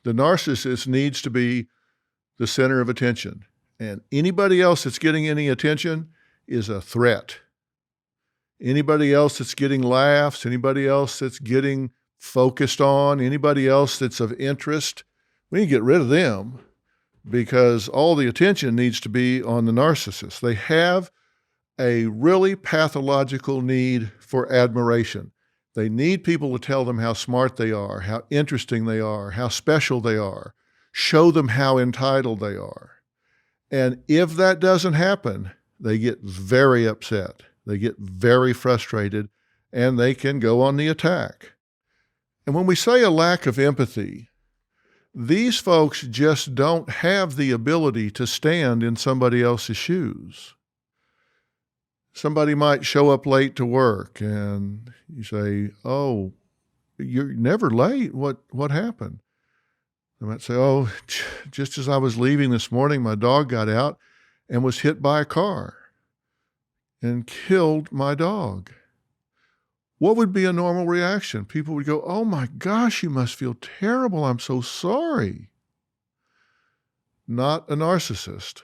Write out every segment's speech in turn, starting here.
The narcissist needs to be the center of attention, and anybody else that's getting any attention is a threat. Anybody else that's getting laughs, anybody else that's getting focused on, anybody else that's of interest, we need to get rid of them because all the attention needs to be on the narcissist. They have a really pathological need for admiration. They need people to tell them how smart they are, how interesting they are, how special they are, show them how entitled they are. And if that doesn't happen, they get very upset. They get very frustrated, and they can go on the attack. And when we say a lack of empathy, these folks just don't have the ability to stand in somebody else's shoes. Somebody might show up late to work and you say, "Oh, you're never late. What happened?" They might say, "Oh, just as I was leaving this morning, my dog got out and was hit by a car and killed my dog." What would be a normal reaction? People would go, "Oh my gosh, you must feel terrible. I'm so sorry." Not a narcissist.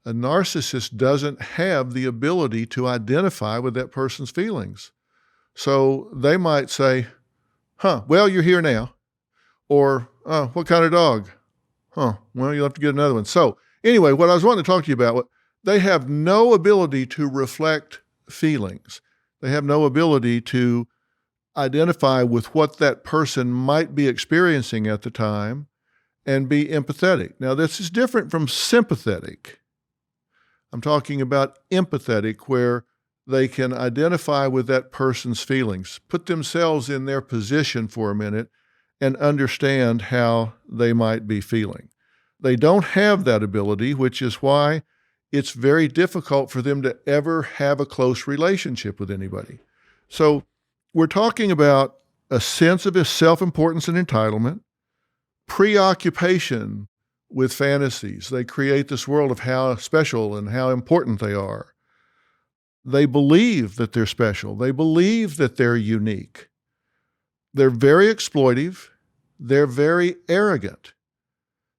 A narcissist doesn't have the ability to identify with that person's feelings. So they might say, "Well, you're here now." Or, "What kind of dog?" "Well, you'll have to get another one." So anyway, what I was wanting to talk to you about, they have no ability to reflect feelings. They have no ability to identify with what that person might be experiencing at the time and be empathetic. Now, this is different from sympathetic. I'm talking about empathetic, where they can identify with that person's feelings, put themselves in their position for a minute, and understand how they might be feeling. They don't have that ability, which is why it's very difficult for them to ever have a close relationship with anybody. So we're talking about a sense of self-importance and entitlement, preoccupation with fantasies. They create this world of how special and how important they are. They believe that they're special. They believe that they're unique. They're very exploitive. They're very arrogant.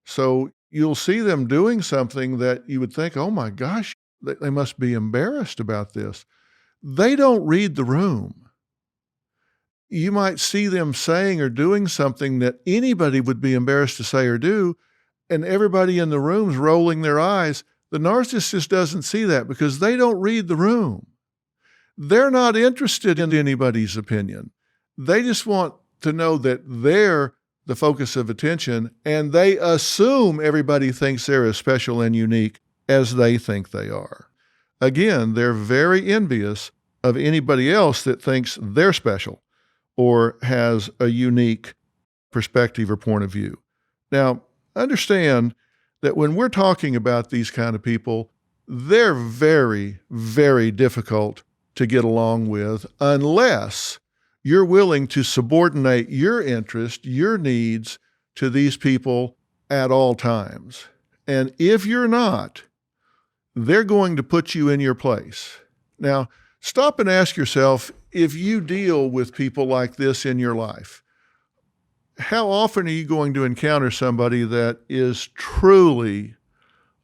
So you'll see them doing something that you would think, "Oh my gosh, they must be embarrassed about this." They don't read the room. You might see them saying or doing something that anybody would be embarrassed to say or do, and everybody in the room's rolling their eyes. The narcissist doesn't see that because they don't read the room. They're not interested in anybody's opinion. They just want to know that they're the focus of attention, and they assume everybody thinks they're as special and unique as they think they are. Again, they're very envious of anybody else that thinks they're special or has a unique perspective or point of view. Now, understand that when we're talking about these kind of people, they're very, very difficult to get along with unless you're willing to subordinate your interest, your needs to these people at all times. And if you're not, they're going to put you in your place. Now, stop and ask yourself, if you deal with people like this in your life, how often are you going to encounter somebody that is truly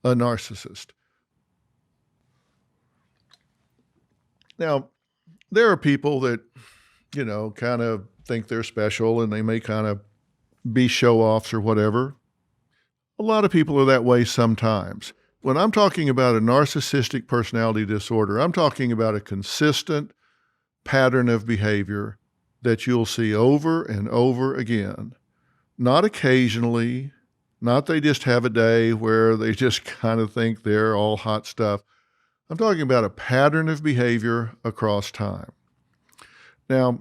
a narcissist? Now, there are people that, kind of think they're special and they may kind of be show-offs or whatever. A lot of people are that way sometimes. When I'm talking about a narcissistic personality disorder, I'm talking about a consistent pattern of behavior that you'll see over and over again. Not occasionally, not they just have a day where they just kind of think they're all hot stuff. I'm talking about a pattern of behavior across time. Now,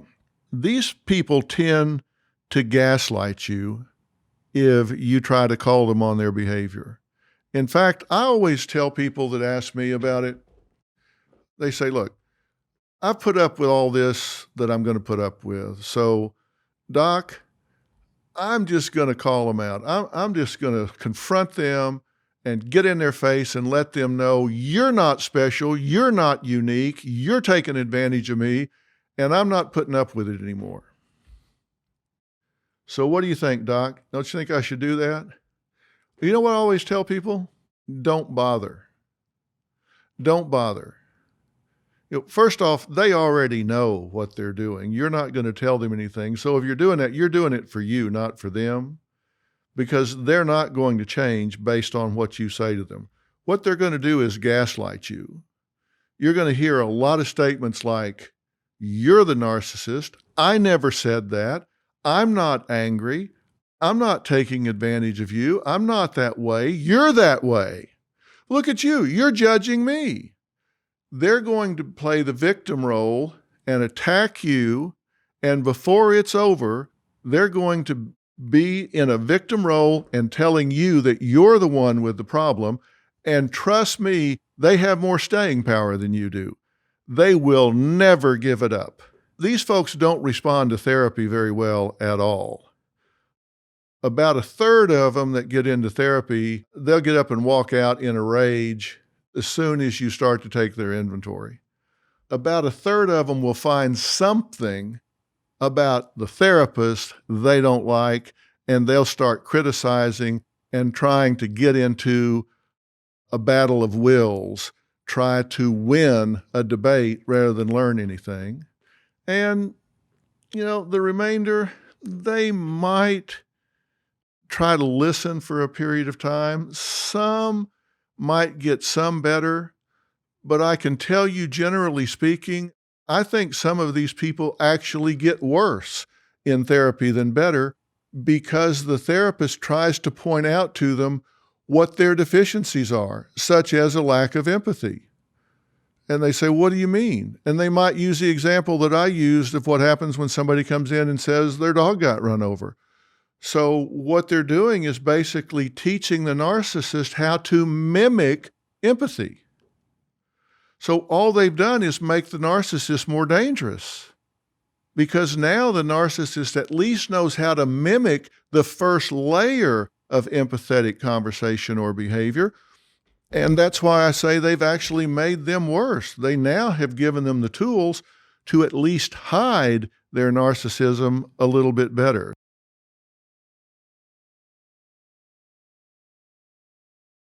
these people tend to gaslight you if you try to call them on their behavior. In fact, I always tell people that ask me about it, they say, "Look, I've put up with all this that I'm going to put up with. So, Doc, I'm just going to call them out. I'm just going to confront them and get in their face and let them know you're not special, you're not unique, you're taking advantage of me, and I'm not putting up with it anymore." So what do you think, Doc? Don't you think I should do that? You know what I always tell people? Don't bother. Don't bother. First off, they already know what they're doing. You're not going to tell them anything. So if you're doing that, you're doing it for you, not for them, because they're not going to change based on what you say to them. What they're going to do is gaslight you. You're going to hear a lot of statements like, "You're the narcissist. I never said that. I'm not angry. I'm not taking advantage of you. I'm not that way. You're that way. Look at you. You're judging me." They're going to play the victim role and attack you, and before it's over, they're going to be in a victim role and telling you that you're the one with the problem. And trust me, they have more staying power than you do. They will never give it up. These folks don't respond to therapy very well at all. About a third of them that get into therapy, they'll get up and walk out in a rage as soon as you start to take their inventory. About a third of them will find something about the therapist they don't like, and they'll start criticizing and trying to get into a battle of wills, try to win a debate rather than learn anything. And, the remainder, they might try to listen for a period of time. Some might get some better, but I can tell you, generally speaking, I think some of these people actually get worse in therapy than better, because the therapist tries to point out to them what their deficiencies are, such as a lack of empathy. And they say, "What do you mean?" And they might use the example that I used of what happens when somebody comes in and says their dog got run over. So what they're doing is basically teaching the narcissist how to mimic empathy. So all they've done is make the narcissist more dangerous, because now the narcissist at least knows how to mimic the first layer of empathetic conversation or behavior. And that's why I say they've actually made them worse. They now have given them the tools to at least hide their narcissism a little bit better.